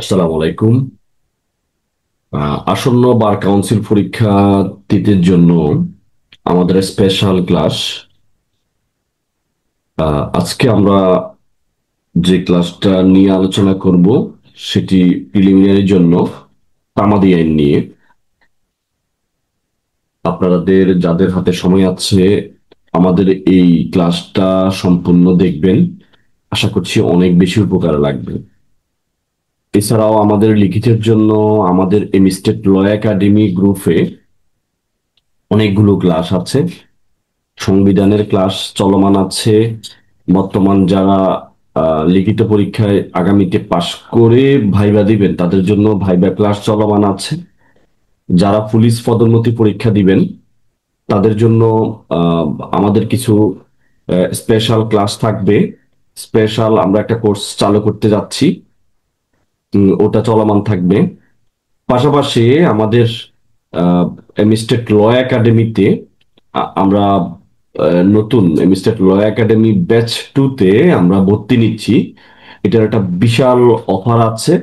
আসসালামু আলাইকুম। আসন্ন বার কাউন্সিল পরীক্ষার্থীদের জন্য আমাদের স্পেশাল ক্লাস। আজকে আমরা যে ক্লাসটা নিয়ে আলোচনা করব সেটি প্রিলিমিনারির জন্য তামাদি আইন নিয়ে। আপনাদের যাদের হাতে সময় আছে আমাদের এই ক্লাসটা সম্পূর্ণ দেখবেন, আশা করছি অনেক বেশি উপকার লাগবে। এছাড়াও আমাদের লিখিতের জন্য আমাদের এমস্টেট ল একাডেমি গ্রুপে অনেকগুলো ক্লাস আছে। সংবিধানের ক্লাস চলমান আছে। বর্তমান যারা লিখিত পরীক্ষায় আগামীতে পাশ করে ভাইবা দিবেন তাদের জন্য ভাইবা ক্লাস চলমান আছে। যারা পুলিশ পদোন্নতি পরীক্ষা দিবেন তাদের জন্য আহ, আমাদের কিছু স্পেশাল ক্লাস থাকবে। স্পেশাল আমরা একটা কোর্স চালু করতে যাচ্ছি, ওটা চলমান থাকবে। পাশাপাশি আমাদের এমস্টেট ল একাডেমিতে আমরা নতুন এমস্টেট ল একাডেমি ব্যাচ 2-তে আমরা ভর্তি নিচ্ছি। এটার একটা বিশাল অফার আছে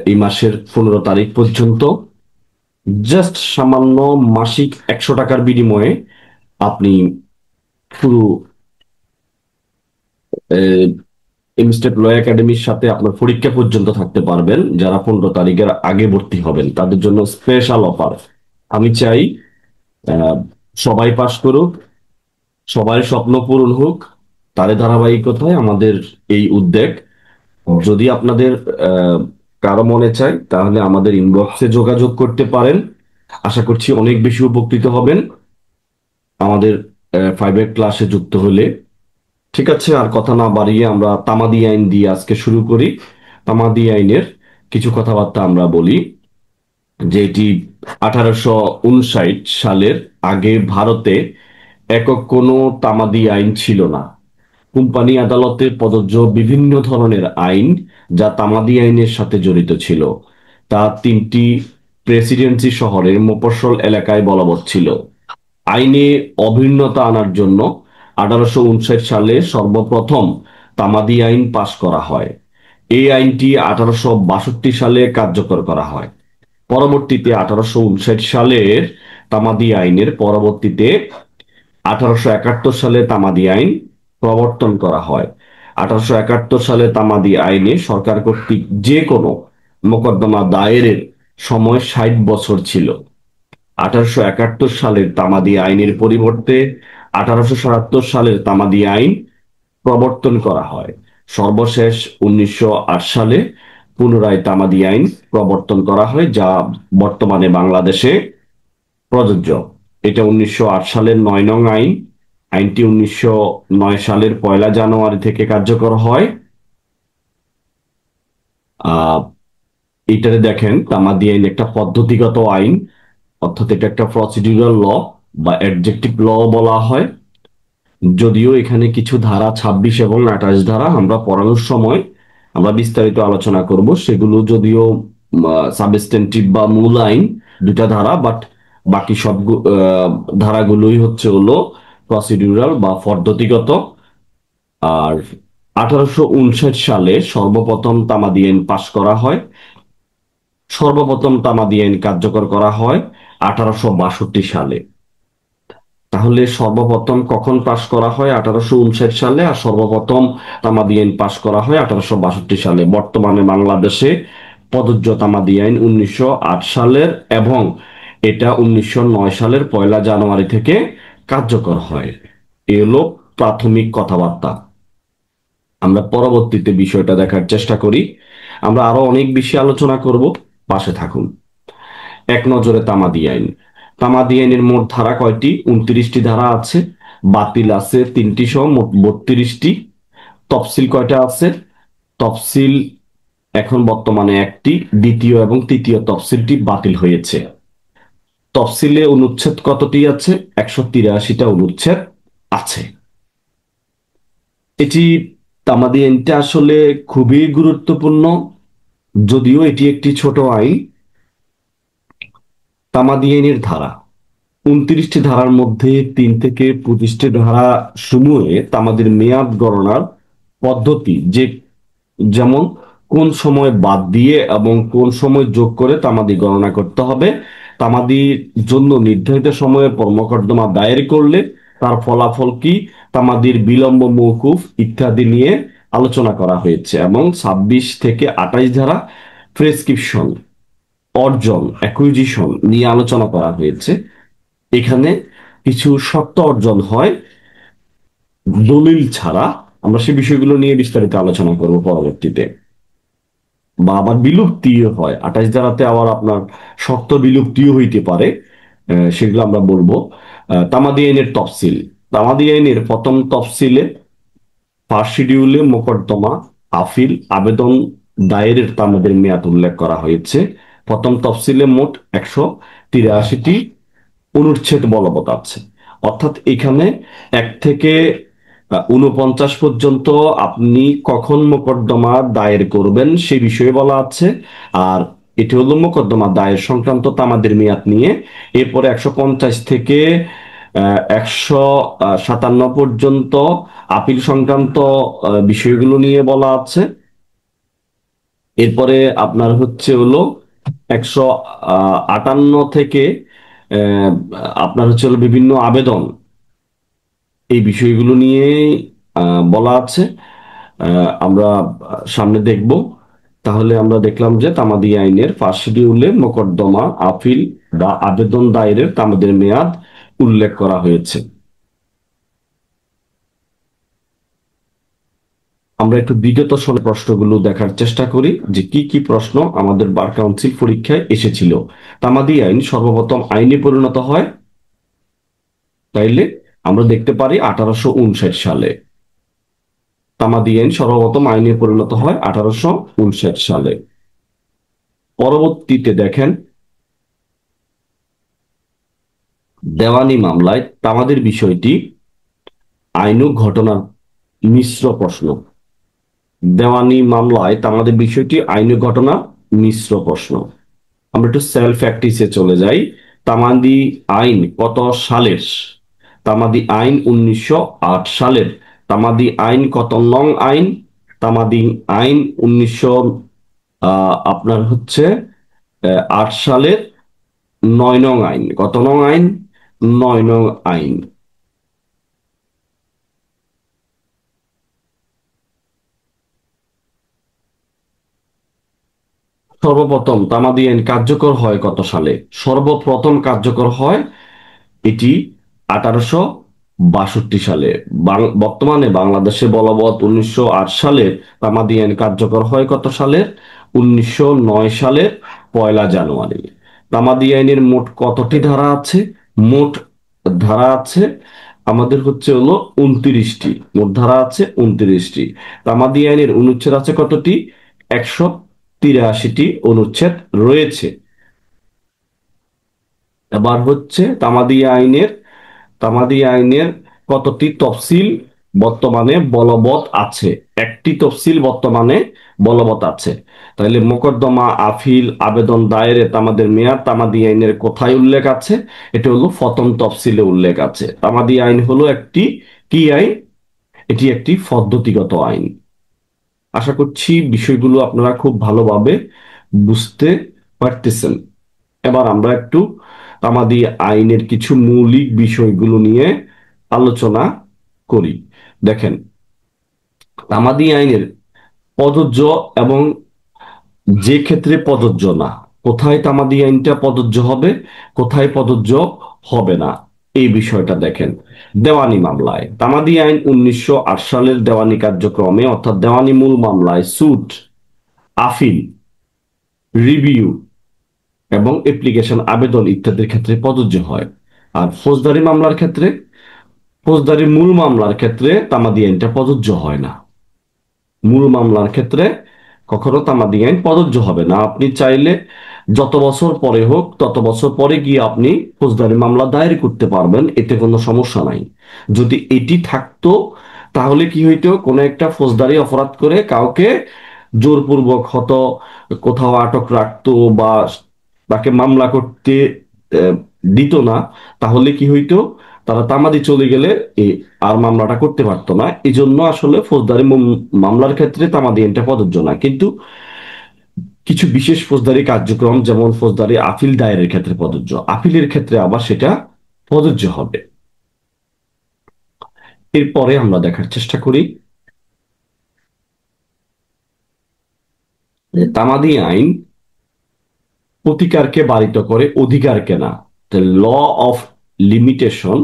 এই মাসের 15 তারিখ পর্যন্ত। জাস্ট সামান্য মাসিক 100 টাকার বিনিময়ে আপনি পুরো এমস্টেট ল একাডেমির সাথে আপনার পরীক্ষা পর্যন্ত থাকতে পারবেন। যারা 15 তারিখের আগে ভর্তি হবেন তাদের জন্য স্পেশাল অফার। আমি চাই আহ, সবাই পাশ করুক, সবার স্বপ্ন পূরণ হোক। তার ধারাবাহিকতায় আমাদের এই উদ্যোগ। যদি আপনাদের আহ, কারো মনে চায় তাহলে আমাদের ইনবক্সে যোগাযোগ করতে পারেন। আশা করছি অনেক বেশি উপকৃত হবেন আমাদের 5-এর ক্লাসে যুক্ত হলে। ঠিক আছে, আর কথা না বাড়িয়ে আমরা তামাদি আইন দিয়ে আজকে শুরু করি। তামাদি আইনের কিছু কথাবার্তা আমরা বলি। যে এটি 1859 সালের আগে ভারতে একক কোনো তামাদি আইন ছিল না। কোম্পানি আদালতে প্রযোজ্য বিভিন্ন ধরনের আইন যা তামাদি আইনের সাথে জড়িত ছিল তা 3টি প্রেসিডেন্সি শহরের মফস্বল এলাকায় বলবৎ ছিল। আইনে অভিন্নতা আনার জন্য 1859 সালে সর্বপ্রথম তামাদি আইন পাশ করা হয়। এই আইনটি 1862 সালে কার্যকর করা হয়। পরবর্তীতে 1859 সালের তামাদি আইনের পরবর্তীতে 1871 সালে তামাদি আইন প্রবর্তন করা হয়। 1871 সালে তামাদি আইনে সরকার কর্তৃক যে কোনো মোকদ্দমা দায়েরের সময় 60 বছর ছিল। 1871 সালের তামাদি আইনের পরিবর্তে 1877 সালের তামাদি আইন প্রবর্তন করা হয়। সর্বশেষ 1908 সালে পুনরায় তামাদি আইন প্রবর্তন করা হয়, যা বর্তমানে বাংলাদেশে প্রযোজ্য। এটা 1908 সালের 9 নং আইন। আইনটি 1909 সালের 1 জানুয়ারি থেকে কার্যকর হয়। আহ এটাতে দেখেন তামাদি আইন একটা পদ্ধতিগত আইন, অর্থাৎ এটা একটা প্রসিডিউরাল ল বা অ্যাডজেক্টিভ ল বলা হয়। যদিও এখানে কিছু ধারা 26 এবং 28 ধারা আমরা পড়ানোর সময় আমরা বিস্তারিত আলোচনা করব, সেগুলো যদিও সাবস্টেন্টিভ বা মূল আইন দুটা ধারা, বাট বাকি সব ধারাগুলোই হলো প্রসিডিউরাল বা পদ্ধতিগত। আর 1859 সালে সর্বপ্রথম তামাদি আইন পাশ করা হয়। সর্বপ্রথম তামাদি আইন কার্যকর করা হয় 1862 সালে। তাহলে সর্বপ্রথম কখন পাশ করা হয়? 1859 সালে। আর সর্বপ্রথম তামাদি আইন পাশ করা হয় 1862 সালে। বর্তমানে বাংলাদেশে প্রযোজ্য তামাদি আইন 1908 সালের, এবং এটা 1909 সালের 1 জানুয়ারি থেকে কার্যকর হয়। এ হলো প্রাথমিক কথাবার্তা। আমরা পরবর্তীতে বিষয়টা দেখার চেষ্টা করি। আমরা আরো অনেক বেশি আলোচনা করব, পাশে থাকুন। এক নজরে তামাদি আইন। তামাদি আইনের মোট ধারা কয়টি? 29টি ধারা আছে। বাতিল আছে 3টি সহ মোট 32টি। তফসিল কয়টা আছে? তফসিল এখন বর্তমানে একটি, দ্বিতীয় এবং তৃতীয় তফসিলটি বাতিল হয়েছে। তফসিলে অনুচ্ছেদ কতটি আছে? 183টা অনুচ্ছেদ আছে। এটি তামাদি আইনটা আসলে খুবই গুরুত্বপূর্ণ, যদিও এটি একটি ছোট আইন। তামাদি আইনের ধারা 29টি ধারার মধ্যে 3 থেকে 25টি ধারা সমূহে তামাদির মেয়াদ গণনার পদ্ধতি যেমন কোন সময় বাদ দিয়ে এবং কোন সময় যোগ করে তামাদি গণনা করতে হবে, তামাদির জন্য নির্ধারিত সময়ে পর মোকদ্দমা দায়ের করলে তার ফলাফল কি, তামাদির বিলম্ব মওকুফ ইত্যাদি নিয়ে আলোচনা করা হয়েছে। এবং 26 থেকে 28 ধারা প্রেসক্রিপশন, অর্জন, অ্যাকুইজিশন নিয়ে আলোচনা করা হয়েছে। এখানে কিছু শর্ত অর্জন হয় দলিল ছাড়া। আমরা সে বিষয়গুলো নিয়ে বিস্তারিত আলোচনা করব পরবর্তীতে। বা আবার বিলুপ্তিও হয় 28 ধারাতে, আবার আপনার শর্ত বিলুপ্তিও হইতে পারে, সেগুলো আমরা বলবো। তামাদি আইনের তফসিল, তামাদি আইনের প্রথম তফসিলে ফার্স্ট শিডিউলে মোকদ্দমা, আপিল, আবেদন দায়েরের তামাদের মেয়াদ উল্লেখ করা হয়েছে। প্রথম তফসিলে মোট 183টি অনুচ্ছেদ বলবৎ আছে। অর্থাৎ এখানে 1 থেকে 49 পর্যন্ত আপনি কখন মোকদ্দমা দায়ের করবেন সে বিষয়ে বলা আছে। আর এটি হলো মোকদ্দমা দায়ের সংক্রান্ত তামাদের মেয়াদ নিয়ে। এরপরে 150 থেকে 157 পর্যন্ত আপিল সংক্রান্ত বিষয়গুলো নিয়ে বলা আছে। এরপরে আপনার হচ্ছে হলো 158 থেকে আহ, আপনার হচ্ছে হলো বিভিন্ন আবেদন, এই বিষয়গুলো নিয়ে বলা আছে। আমরা সামনে দেখব। তাহলে আমরা দেখলাম যে তামাদি আইনের ফার্স্ট শিডিউলে মোকদ্দমা, আপিল বা আবেদন দায়েরের তামাদের মেয়াদ উল্লেখ করা হয়েছে। আমরা একটু বিগত সালের প্রশ্নগুলো দেখার চেষ্টা করি যে কি কি প্রশ্ন আমাদের বার কাউন্সিল পরীক্ষায় এসেছিল। তামাদি আইন সর্বপ্রথম আইনে পরিণত হয়, তাইলে আমরা দেখতে পারি 1859 সালে। তামাদি আইন সর্বপ্রথম আইনে পরিণত হয় 1859 সালে। পরবর্তীতে দেখেন দেওয়ানি মামলায় তামাদের বিষয়টি আইন ও ঘটনার মিশ্র প্রশ্ন। দেওয়ানি মামলায় তামাদের বিষয়টি আইন ও ঘটনার মিশ্র প্রশ্ন। আমরা একটু সেলফ প্র্যাকটিসে চলে যাই। তামাদি আইন কত সালের? তামাদি আইন 1908 সালের। তামাদি আইন কত নং আইন? তামাদি আইন 1900 আপনার হচ্ছে 8 সালের 9 নং আইন। কত নং আইন? 9 নং আইন। সর্বপ্রথম তামাদি আইন কার্যকর হয় কত সালে? সর্বপ্রথম কার্যকর হয় এটি 1862 সালে। বর্তমানে বাংলাদেশে বলবৎ 1908 সালের তামাদি আইন কার্যকর হয় কত সালের? 1909 সালের 1 জানুয়ারি। তামাদি আইনের মোট কতটি ধারা আছে? মোট ধারা আছে আমাদের হচ্ছে হলো 29টি। মোট ধারা আছে 29টি। তামাদি আইনের অনুচ্ছেদ আছে কতটি? 183টি অনুচ্ছেদ রয়েছে। এবার হচ্ছে তামাদি আইনের কতটি তফসিল বর্তমানে বলবৎ আছে? একটি তফসিল বর্তমানে বলবৎ আছে। তাহলে মোকদ্দমা, আপিল, আবেদন দায়েরে তামাদের মেয়াদ তামাদি আইনের কোথায় উল্লেখ আছে? এটা হলো প্রথম তফসিলে উল্লেখ আছে। তামাদি আইন হলো একটি কি আইন? এটি একটি পদ্ধতিগত আইন। আশা করছি বিষয়গুলো আপনারা খুব ভালোভাবে বুঝতে পারতেছেন। এবার আমরা একটু তামাদি আইনের কিছু মৌলিক বিষয়গুলো নিয়ে আলোচনা করি। দেখেন তামাদি আইনের প্রযোজ্য এবং যে ক্ষেত্রে প্রযোজ্য না, কোথায় তামাদি আইনটা প্রযোজ্য হবে, কোথায় প্রযোজ্য হবে না, এই বিষয়টা দেখেন। দেওয়ানি মামলায় তামাদি আইন 1908 সালের দেওয়ানি কার্যক্রমে অর্থাৎ দেওয়ানি মূল মামলায় সুট, আপিল, রিভিউ এবং অ্যাপ্লিকেশন, আবেদন ইত্যাদির ক্ষেত্রে প্রযোজ্য হয়। আর ফৌজদারি মামলার ক্ষেত্রে, ফৌজদারি মূল মামলার ক্ষেত্রে তামাদি আইনটা প্রযোজ্য হয় না। মূল মামলার ক্ষেত্রে কখনো তামাদি আইন প্রযোজ্য হবে না। আপনি চাইলে যত বছর পরে হোক তত বছর পরে গিয়ে আপনি ফৌজদারি মামলা দায়ের করতে পারবেন, এতে কোনো সমস্যা নাই। যদি এটি থাকতো তাহলে কি হইতো? কোনো একটা ফৌজদারি অপরাধ করে কাউকে জোরপূর্বক হয়তো কোথাও আটক রাখতো বা তাকে মামলা করতে আহ, দিত না। তাহলে কি হইতো? তারা তামাদি চলে গেলে এই আর মামলাটা করতে পারতো না। এই জন্য আসলে ফৌজদারি মামলার ক্ষেত্রে তামাদি আইনটা প্রযোজ্য না। কিন্তু কিছু বিশেষ ফৌজদারি কার্যক্রম যেমন ফৌজদারি আপিল দায়েরের ক্ষেত্রে প্রযোজ্য, আপিলের ক্ষেত্রে আবার সেটা প্রযোজ্য হবে। এরপরে আমরা দেখার চেষ্টা করি যে তামাদি আইন প্রতিকারকে বারিত করে, অধিকারকে না। The law of limitation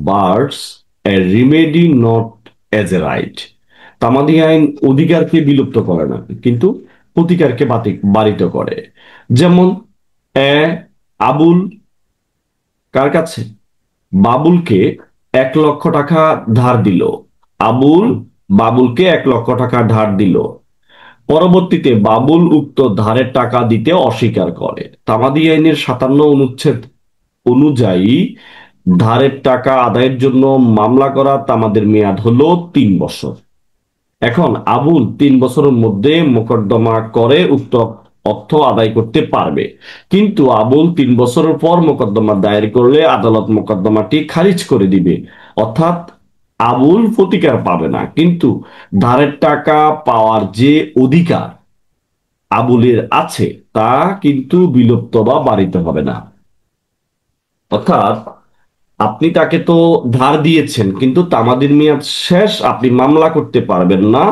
bars a remedy not as a right. তামাদি আইন অধিকারকে বিলুপ্ত করে না, কিন্তু প্রতিকারকে বারিত করে। যেমন এ আবুল কার কাছে? বাবুলকে 1 লক্ষ টাকা ধার দিল। আবুল বাবুলকে 1 লক্ষ টাকা ধার দিল। পরবর্তীতে বাবুল উক্ত ধারের টাকা দিতে অস্বীকার করে। তামাদি আইনের 57 অনুচ্ছেদ অনুযায়ী ধারের টাকা আদায়ের জন্য মামলা করা তামাদের মেয়াদ হলো 3 বছর। এখন আবুল 3 বছরের মধ্যে মোকদ্দমা করে উক্ত অর্থ আদায় করতে পারবে, কিন্তু আবুল 3 বছরের পর মোকদ্দমা দায়ের করলে আদালত মোকদ্দমাটি খারিজ করে দিবে। অর্থাৎ আবুল প্রতিকার পাবে না, কিন্তু ধারের টাকা পাওয়ার যে অধিকার আবুলের আছে তা কিন্তু বিলুপ্ত বা বারিত হবে না। অর্থাৎ আপনি তাকে তো ধার দিয়েছেন, কিন্তু তামাদির মেয়াদ শেষ, আপনি মামলা করতে পারবেন না।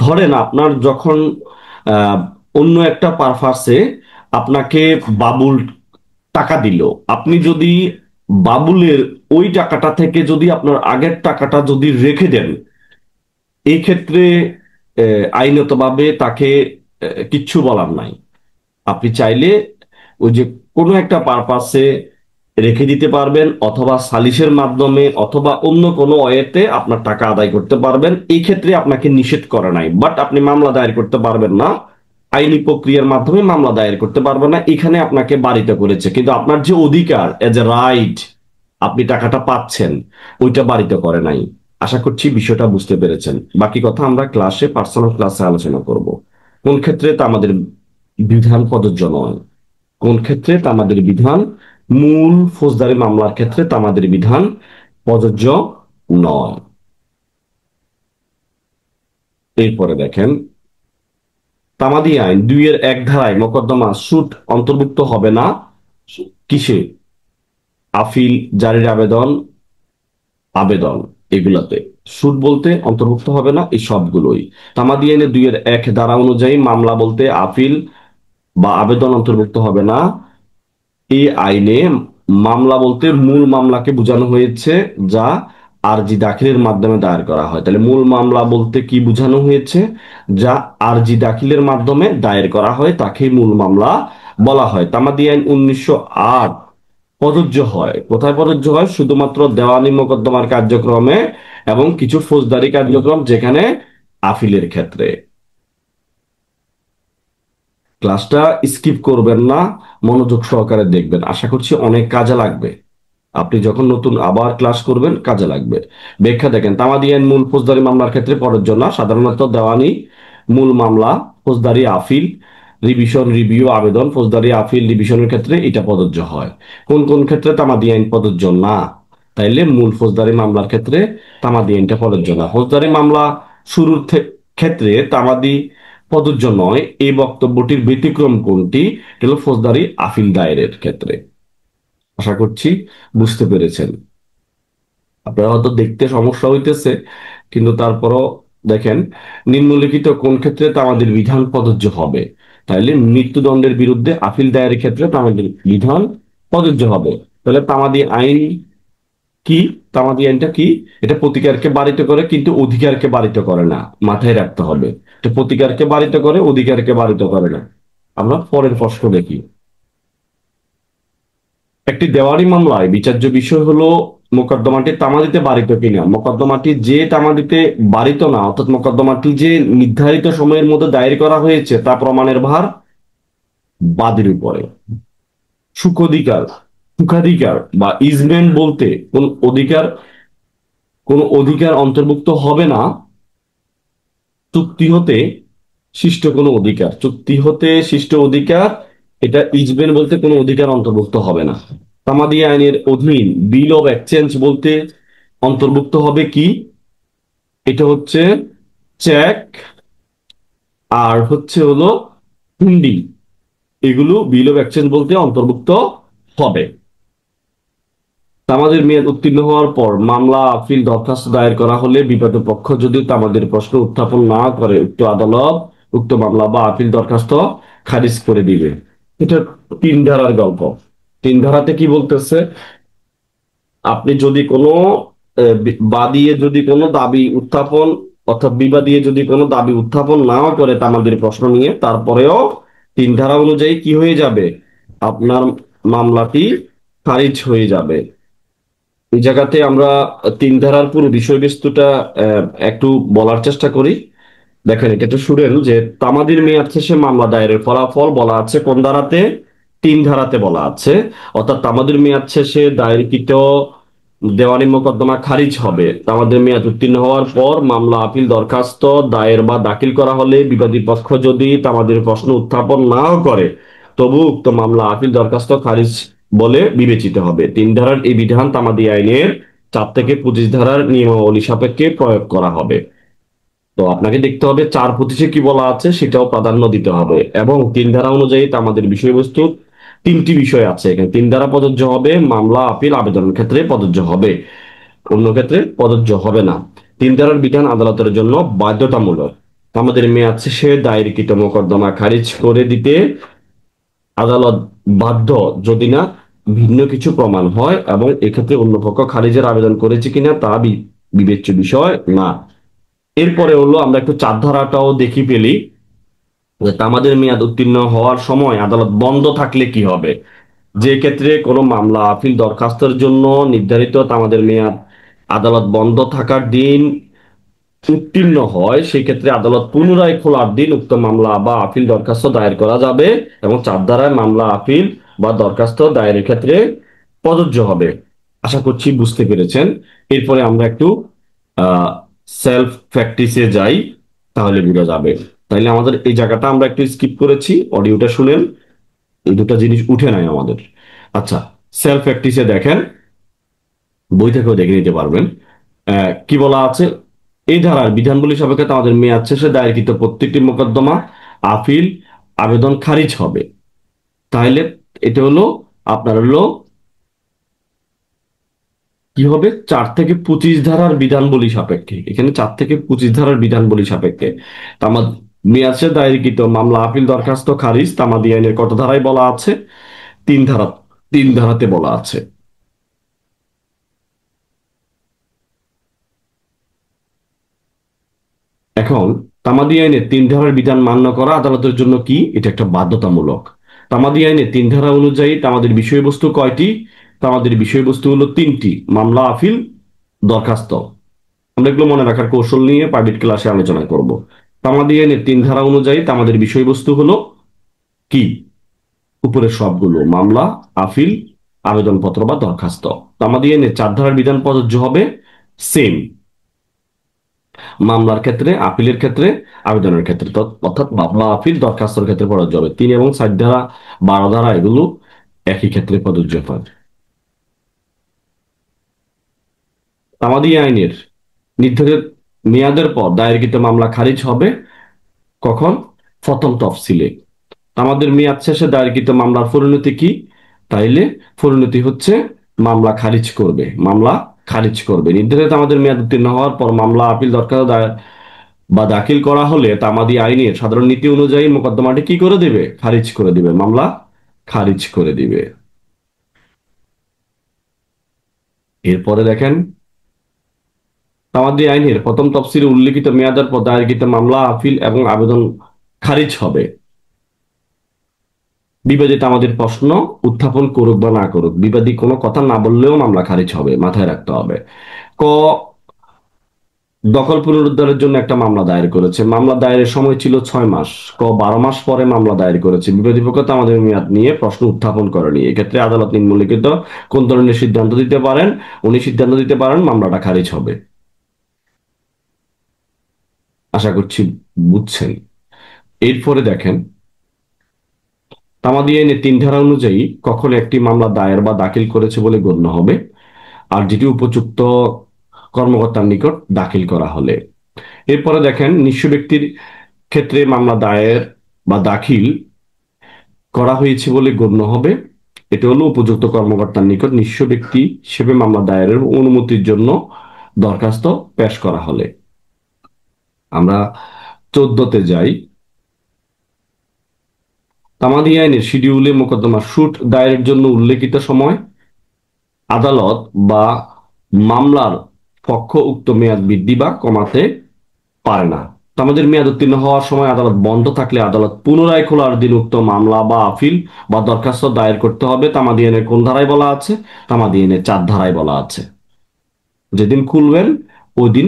ধরেন আপনার যখন আহ, অন্য একটা পারপাসে আপনাকে বাবুল টাকা দিল, আপনি যদি বাবুলের ওই টাকাটা থেকে যদি আপনার আগের টাকাটা যদি রেখে দেন, এই ক্ষেত্রে আইনতভাবে তাকে কিচ্ছু বলার নাই। আপনি চাইলে ওই যে কোনো একটা পারপাসে রেখে দিতে পারবেন, অথবা সালিসের মাধ্যমে অথবা অন্য কোনো ওয়েতে আপনার টাকা আদায় করতে পারবেন। এই ক্ষেত্রে আপনাকে নিষেধ করে নাই, বাট আপনি মামলা দায়ের করতে পারবেন না। আইনি প্রক্রিয়ার মাধ্যমে মামলা দায়ের করতে পারবেন না, এখানে আপনাকে বারিত করেছে, কিন্তু আপনার যে অধিকার এজ এ রাইট আপনি টাকাটা পাচ্ছেন ওইটা বারিত করে নাই। আশা করছি বিষয়টা বুঝতে পেরেছেন। বাকি কথা আমরা ক্লাসে, পার্সোনাল ক্লাসে আলোচনা করব। কোন ক্ষেত্রে তা আমাদের বিধান প্রযোজ্য নয়, কোন ক্ষেত্রে তা আমাদের বিধান, মূল ফৌজদারি মামলার ক্ষেত্রে তা আমাদের বিধান প্রযোজ্য নয়। এরপরে দেখেন, তামাদি আইন 2-1 ধারায় মোকদ্দমা সুট অন্তর্ভুক্ত হবে না। কিসে? আপিল, জারির আবেদন, আবেদন, এগুলাতে সুট বলতে অন্তর্ভুক্ত হবে না এই সবগুলোই। তামাদি আইনে 2-1 ধারা অনুযায়ী মামলা বলতে আপিল বা আবেদন অন্তর্ভুক্ত হবে না। এই আইনে মামলা বলতে মূল মামলাকে বোঝানো হয়েছে, যা আরজি দাখিলের মাধ্যমে দায়ের করা হয়। তাহলে মূল মামলা বলতে কি বোঝানো হয়েছে? যা আরজি দাখিলের মাধ্যমে দায়ের করা হয় তাকে মূল মামলা বলা হয়। তামাদি আইন 1908 প্রযোজ্য হয়। কোথায় প্রযোজ্য হয়? শুধুমাত্র দেওয়ানি মোকদ্দমার কার্যক্রমে এবং কিছু ফৌজদারি কার্যক্রম যেখানে আপিলের ক্ষেত্রে। ক্লাসটা স্কিপ করবেন না, মনোযোগ সহকারে দেখবেন, আশা করছি অনেক কাজে লাগবে। আপনি যখন নতুন আবার ক্লাস করবেন কাজে লাগবে। ব্যাখ্যা দেখেন, তামাদি আইন মূল ফৌজদারি মামলার ক্ষেত্রে প্রযোজ্য না। সাধারণত দেওয়ানি, মূল মামলা, ফৌজদারি আপিল, রিভিশন, রিভিউ, আবেদন, ফৌজদারি আপিল, রিভিশনের ক্ষেত্রে এটা প্রযোজ্য হয়। কোন কোন ক্ষেত্রে তামাদি আইন প্রযোজ্য না? তাইলে মূল ফৌজদারি মামলার ক্ষেত্রে তামাদি আইনটা প্রযোজ্য না। ফৌজদারি মামলা শুরুর ক্ষেত্রে তামাদি প্রযোজ্য নয়, এই বক্তব্যটির ব্যতিক্রম কোনটি? এটা হলো ফৌজদারি আপিল দায়েরের ক্ষেত্রে। আশা করছি বুঝতে পেরেছেন। আপনারা হয়তো দেখতে সমস্যা হইতেছে, কিন্তু তারপরও দেখেন, নিম্নলিখিত কোন ক্ষেত্রে তামাদির বিধান প্রযোজ্য হবে? তাইলে মৃত্যুদণ্ডের বিরুদ্ধে আপিল দায়েরের ক্ষেত্রে তামাদির বিধান প্রযোজ্য হবে। তাহলে তামাদি আইন কি? তামাদি আইনটা কি? এটা প্রতিকারকে বারিত করে, কিন্তু অধিকারকে বারিত করে না, মাথায় রাখতে হবে। এটা প্রতিকারকে বারিত করে, অধিকারকে বারিত করে না। আমরা পরের প্রশ্ন দেখি। একটি দেওয়ানি মামলায় বিচার্য বিষয় হলো মোকদ্দমাটি তামাদিতে বারিত কিনা। মোকদ্দমাটি যে তামাদিতে বারিত না, অর্থাৎ মোকদ্দমাটি যে নির্ধারিত সময়ের মধ্যে দায়ের করা হয়েছে তা প্রমাণের ভার বাদীর উপরে। সুখধিকার, সুখাধিকার বা ইজমেন্ট বলতে কোন অধিকার অন্তর্ভুক্ত হবে না চুক্তি হতে সৃষ্ট কোনো অধিকার। চুক্তি হতে সৃষ্ট অধিকার, এটা ইজমেন্ট বলতে কোনো অধিকার অন্তর্ভুক্ত হবে না। তামাদি আইনের অধীন বিল অফ এক্সচেঞ্জ বলতে অন্তর্ভুক্ত হবে কি? এটা হচ্ছে চেক, আর হচ্ছে হলো হুন্ডি, এগুলো বিল অফ এক্সচেঞ্জ বলতে অন্তর্ভুক্ত হবে। তামাদের মেয়াদ উত্তীর্ণ হওয়ার পর মামলা, আপিল, দরখাস্ত দায়ের করা হলে বিবাদী পক্ষ যদি তামাদের প্রশ্ন উত্থাপন না করে, উক্ত আদালত উক্ত মামলা বা আপিল দরখাস্ত খারিজ করে দিবে। এটা 3 ধারার গল্প। 3 ধারাতে কি বলতেছে? আপনি যদি কোনো বাদিয়ে যদি কোনো দাবি উত্থাপন, অর্থাৎ বিবাদীয়ে যদি কোনো দাবি উত্থাপন নাও করে তামাদের প্রশ্ন নিয়ে, তারপরেও 3 ধারা অনুযায়ী কি হয়ে যাবে? আপনার মামলাটি খারিজ হয়ে যাবে। এই জায়গাতে আমরা 3 ধারার পুরো বিষয়বস্তুটা একটু বলার চেষ্টা করি। দেখেন, এটা একটু শুনেন যে তামাদির মেয়াদ শেষে মামলা দায়েরের ফলাফল বলা আছে কোন ধারাতে? 3 ধারাতে বলা আছে। অর্থাৎ তামাদির মেয়াদ শেষে দায়েরকৃত দেওয়ানি মোকদ্দমা খারিজ হবে। তামাদির মেয়াদ উত্তীর্ণ হওয়ার পর মামলা, আপিল, দরখাস্ত দায়ের বা দাখিল করা হলে বিবাদী পক্ষ যদি তামাদির প্রশ্ন উত্থাপন নাও করে, তবু উক্ত মামলা, আপিল, দরখাস্ত খারিজ বলে বিবেচিত হবে। 3 ধারার এই বিধান তামাদি আইনের 4 থেকে 25 ধারার নিয়মাবলী সাপেক্ষে প্রয়োগ করা হবে। তো আপনাকে দেখতে হবে 4-25-এ কি বলা আছে সেটাও প্রাধান্য দিতে হবে, এবং 3 ধারা অনুযায়ী আমাদের বিষয়বস্তু 3টি বিষয় আছে এখানে। 3 ধারা প্রযোজ্য হবে মামলা, আপিল, আবেদনের ক্ষেত্রে প্রযোজ্য হবে, অন্য ক্ষেত্রে প্রযোজ্য হবে না। 3 ধারার বিধান আদালতের জন্য বাধ্যতামূলক। আমাদের মেয়াদ শেষে দায়েরকৃত মোকদ্দমা খারিজ করে দিতে আদালত বাধ্য, যদি না ভিন্ন কিছু প্রমাণ হয় এবং এক্ষেত্রে অন্য পক্ষ খারিজের আবেদন করেছে কিনা তা বিবেচ্য বিষয় না। এরপরে হলো আমরা একটু 4 ধারাটাও দেখি পেলি, যে তামাদের মেয়াদ উত্তীর্ণ হওয়ার সময় আদালত বন্ধ থাকলে কি হবে। যে ক্ষেত্রে কোনো মামলা, আপিল, দরখাস্তের জন্য নির্ধারিত তামাদের মেয়াদ আদালত বন্ধ থাকার দিন উত্তীর্ণ হয়, সেই ক্ষেত্রে আদালত পুনরায় খোলার দিন উক্ত মামলা বা আপিল দরখাস্ত দায়ের করা যাবে, এবং 4 ধারায় মামলা, আপিল বা দরখাস্ত দায়েরের ক্ষেত্রে প্রযোজ্য হবে। আশা করছি বুঝতে পেরেছেন। এরপরে আমরা একটু সেলফ প্র্যাকটিসে যাই, তাহলে বোঝা যাবে। তাইলে আমাদের এই জায়গাটা আমরা একটু স্কিপ করেছি, অডিওটা শুনেন, এই দুটো জিনিস উঠে নাই আমাদের। আচ্ছা, সেলফ প্র্যাকটিসে দেখেন, বই থেকেও দেখে নিতে পারবেন। কি বলা আছে? এই ধারার বিধানবলী সাপেক্ষে আমাদের মেয়াদ শেষে দায়েরকৃত প্রত্যেকটি মোকদ্দমা, আপিল, আবেদন খারিজ হবে। তাহলে এটা হলো আপনার হলো কি হবে? 4 থেকে 25 ধারার বিধানবলী সাপেক্ষে, এখানে 4 থেকে 25 ধারার বিধানবলী সাপেক্ষে তামাদ মেয়াদ শেষে দায়েরকৃত মামলা, আপিল, দরখাস্ত খারিজ তামাদি আইনের কত ধারায় বলা আছে? 3 ধারা। 3 ধারাতে বলা আছে। এখন তামাদি আইনের 3 ধারার বিধান মান্য করা আদালতের জন্য কি? এটা একটা বাধ্যতামূলক। তামাদি আইনের 3 ধারা অনুযায়ী আমাদের বিষয়বস্তু কয়টি? আমাদের বিষয়বস্তু হলো 3টি: মামলা, আপিল, দরখাস্ত। আমরা এগুলো মনে রাখার কৌশল নিয়ে প্রাইভেট ক্লাসে আলোচনা করব। তামাদি আইনের 3 ধারা অনুযায়ী আমাদের বিষয়বস্তু হলো কি? উপরের সবগুলো: মামলা, আপিল, আবেদনপত্র বা দরখাস্ত। তামাদি আইনের 4 ধারার বিধান প্রযোজ্য হবে সেম, মামলার ক্ষেত্রে, আপিলের ক্ষেত্রে, আবেদনের ক্ষেত্রে। অর্থাৎ মামলা, আপিল, দরখাস্তের ক্ষেত্রে প্রযোজ্য হবে। 3 এবং 4 ধারা, 12 ধারা, এগুলো একই ক্ষেত্রে প্রযোজ্য হয়। আমাদের আইনের নির্ধারিত মেয়াদের পর দায়েরকৃত মামলা খারিজ হবে কখন? প্রথম তফসিলে। আমাদের মেয়াদ শেষে দায়েরকৃত মামলার পরিণতি কি? তাইলে পরিণতি হচ্ছে মামলা খারিজ করবে, মামলা খারিজ করবে। নির্ধারিত আমাদের মেয়াদ উত্তীর্ণ হওয়ার পর মামলা, আপিল, দরখাস্ত বা দাখিল করা হলে তামাদি আইনের সাধারণ নীতি অনুযায়ী মোকদ্দমাটি কি করে দিবে? খারিজ করে দিবে, মামলা খারিজ করে দিবে। এরপরে দেখেন, তামাদি আইনের প্রথম তফসিলে উল্লিখিত মেয়াদের পর দায়েরকৃত মামলা, আপিল এবং আবেদন খারিজ হবে। বিবাদী তামাদির প্রশ্ন উত্থাপন করুক বা না করুক, বিবাদী কোনো কথা না বললেও মামলা খারিজ হবে, মাথায় রাখতে হবে। ক, দখল পুনরুদ্ধারের জন্য একটা মামলা দায়ের করেছে, মামলা দায়েরের সময় ছিল 6 মাস। ক, 12 মাস পরে মামলা দায়ের করেছে, বিবাদী পক্ষ আমাদের মেয়াদ নিয়ে প্রশ্ন উত্থাপন করেনি, এক্ষেত্রে আদালত নিম্নলিখিত কোন ধরনের সিদ্ধান্ত দিতে পারেন? উনি সিদ্ধান্ত দিতে পারেন মামলাটা খারিজ হবে। আশা করছি বুঝছেন। এরপরে দেখেন, তামাদি আইনে 3 ধারা অনুযায়ী কখন একটি মামলা দায়ের বা দাখিল করেছে বলে গণ্য হবে, আর যেটি উপযুক্ত কর্মকর্তার নিকট দাখিল করা হলে। এরপরে দেখেন, নিঃস্ব ব্যক্তির ক্ষেত্রে মামলা দায়ের বা দাখিল করা হয়েছে বলে গণ্য হবে, এটা হলো উপযুক্ত কর্মকর্তার নিকট নিঃস্ব ব্যক্তি হিসেবে মামলা দায়েরের অনুমতির জন্য দরখাস্ত পেশ করা হলে। আমরা 14তে যাই। তামাদি আইনের শিডিউলে মোকদ্দমা শুট দায়েরের জন্য উল্লেখিত সময় আদালত বা মামলার পক্ষ উক্ত মেয়াদ বৃদ্ধি বা কমাতে পারে না। তো আমাদের মেয়াদ উত্তীর্ণ হওয়ার সময় আদালত বন্ধ থাকলে আদালত পুনরায় খোলার দিন উক্ত মামলা বা আপিল বা দরখাস্ত দায়ের করতে হবে। তামাদি আইনের কোন ধারায় বলা আছে? তামাদি আইনের 4 ধারায় বলা আছে। যেদিন খুলবেন ওই দিন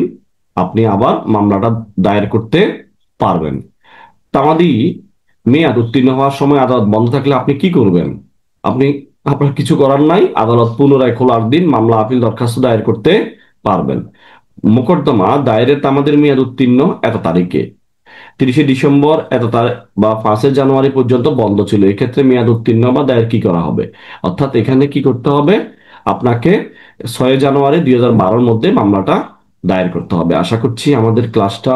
আপনি আবার মামলাটা দায়ের করতে পারবেন। তামাদি মেয়াদ উত্তীর্ণ হওয়ার সময় আদালত বন্ধ থাকলে আপনি কি করবেন? আপনি, আপনার কিছু করার নাই, আদালত পুনরায় খোলার দিন মামলা আপিল দরখাস্ত দায়ের করতে পারবেন। মোকদ্দমা দায়েরের তামাদের মেয়াদ উত্তীর্ণ এত তারিখে, 30শে ডিসেম্বর এত তারিখ বা 5শে জানুয়ারি পর্যন্ত বন্ধ ছিল, এক্ষেত্রে মেয়াদ উত্তীর্ণ বা দায়ের কি করা হবে? অর্থাৎ এখানে কি করতে হবে? আপনাকে 6 জানুয়ারি 2012-র মধ্যে মামলাটা দায়ের করতে হবে। আশা করছি আমাদের ক্লাসটা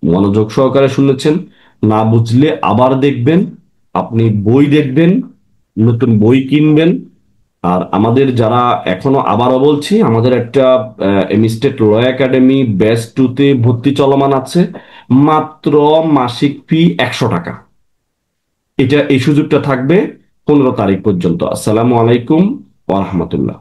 মনোযোগ সহকারে শুনেছেন। না বুঝলে আবার দেখবেন, আপনি বই দেখবেন, নতুন বই কিনবেন। আর আমাদের যারা, এখনো আবারও বলছি, আমাদের একটা এমিস্টেট ল একাডেমি ব্যাচ 2-তে ভর্তি চলমান আছে, মাত্র মাসিক ফি 100 টাকা। এই সুযোগটা থাকবে 15 তারিখ পর্যন্ত। আসসালামু আলাইকুম ওয়া রাহমাতুল্লাহ।